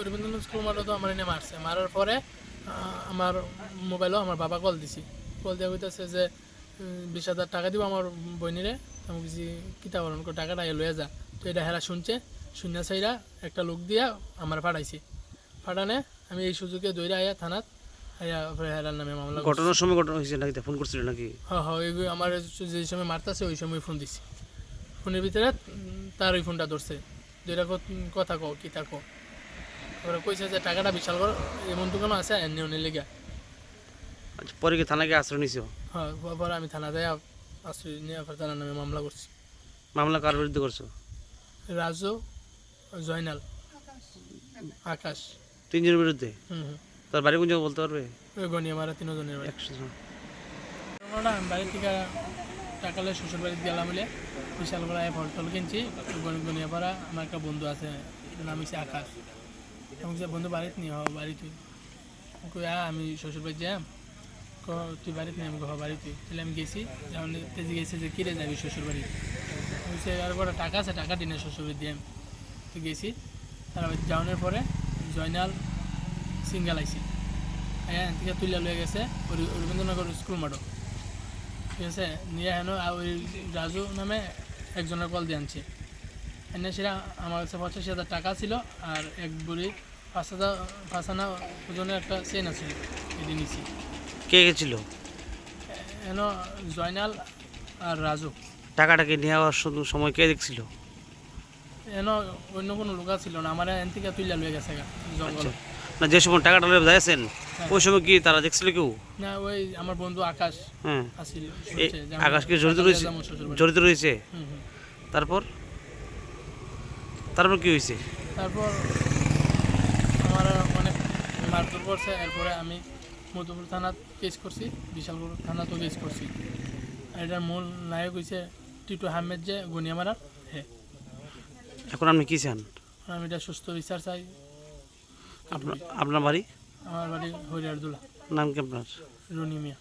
Rabindranath school মাঠে তো আমার এনে মারছে, মারার পরে আমার মোবাইলও আমার বাবা কল দিছি, কল দেওয়া হইতেছে যে 20,000 টাকা দিব আমার বইনিরে, আমি কিছু কিতা করেন টাকাটা লইয়া যা। তো এটা হেরা শুনছে, শূন্য সাইরা একটা লোক দিয়া আমার পাঠাইছি, পাঠানে আমি এই সুযোগে দৌড়ে আয়া থানাত আয়া হেরার নামে মামলা। ঘটনার সময় ঘটনা হয়েছে নাকি, ফোন করছিল নাকি? হ্যাঁ হ্যাঁ, আমার যে সময় মারতেছে ওই সময় ফোন দিছি, ফোনের ভিতরে তার ওই ফোনটা ধরছে, দুইটা কথা কো কিতা কো, ওরা কইছে যে টাকাটা বিশাল বড় এমন দোকানও আছে এনে অনেক লেগে। আচ্ছা, পরে কি থানাকে আশ্রয় নিছো? হ্যাঁ, পরে আমি থানাতে আশ্রয় নিয়ে থানার নামে মামলা করছি। মামলা কার বিরুদ্ধে করছো? রাজু, জয়নাল, আকাশ, তিনজনের বিরুদ্ধে? হুম। তার বাড়ি কোন জায়গা বলতে পারবে? ওই গনিয়া মারা তিনজনের বাড়ি। 100 জন। আমি বাড়ি থেকে টাকা লয়ে শ্বশুর বাড়িতে গেলাম বলে বিশাল বড় ফল কিনছি। গনিয়া পাড়া আমার একটা বন্ধু আছে, নাম হচ্ছে আকাশ। আমি যে বন্ধু বাড়িতে নিয়ে বাড়িতে কই আমি শ্বশুর বাড়ি যাম, তুই বাড়িতে নিয়ে আমি বাড়িতে, তাহলে আমি গেছি, যেমন তেজি গেছে যে কিরে যাবি শ্বশুর বাড়ি, বলছে আর বড় টাকা আছে, টাকা দিনে শ্বশুর বাড়ি দিয়ে তো গেছি। তারা যাওয়ানোর পরে জয়নাল সিঙ্গাল আইসি, হ্যাঁ থেকে তুলে লয়ে গেছে রবীন্দ্রনগর স্কুল মাঠও, ঠিক আছে, নিয়ে হেন ওই রাজু নামে একজনের কল দিয়ে আনছে, এনে সেটা আমার কাছে 85,000 টাকা ছিল, আর এক বুড়ি 5 আনা ওজনের একটা চেন আছিল, এটি নিছি। কে গেছিল? এন জয়নাল আর রাজু। টাকাটাকে নেওয়ার সময় কে দেখছিল? এন অন্য কোনো লোক ছিল না, আমার এন থেকে তুলে লয়ে গেছে জঙ্গল। না, যে সময় টাকাটা লয়ে যাচ্ছেন ওই সময় কি তারা দেখছিল কেউ? না, ওই আমার বন্ধু আকাশ হ্যাঁ, আসছিল। আকাশ কি জড়িত রয়েছে? জড়িত রয়েছে। তারপর তারপর কি হয়েছে? তারপর আমার অনেক মারধর করছে, এরপরে আমি মধুপুর থানাত কেস করছি, বিশালপুর থানাতেও কেস করছি। এটার মূল নায়ক হয়েছে টিটু আহমেদ, যে গনিয়ামারার। হ্যাঁ, এখন আপনি কি চান? আমি এটা সুস্থ বিচার চাই। আপনার বাড়ি? আমার বাড়ি হরিয়ারদুলা। নাম কি আপনার? রুনি মিয়া।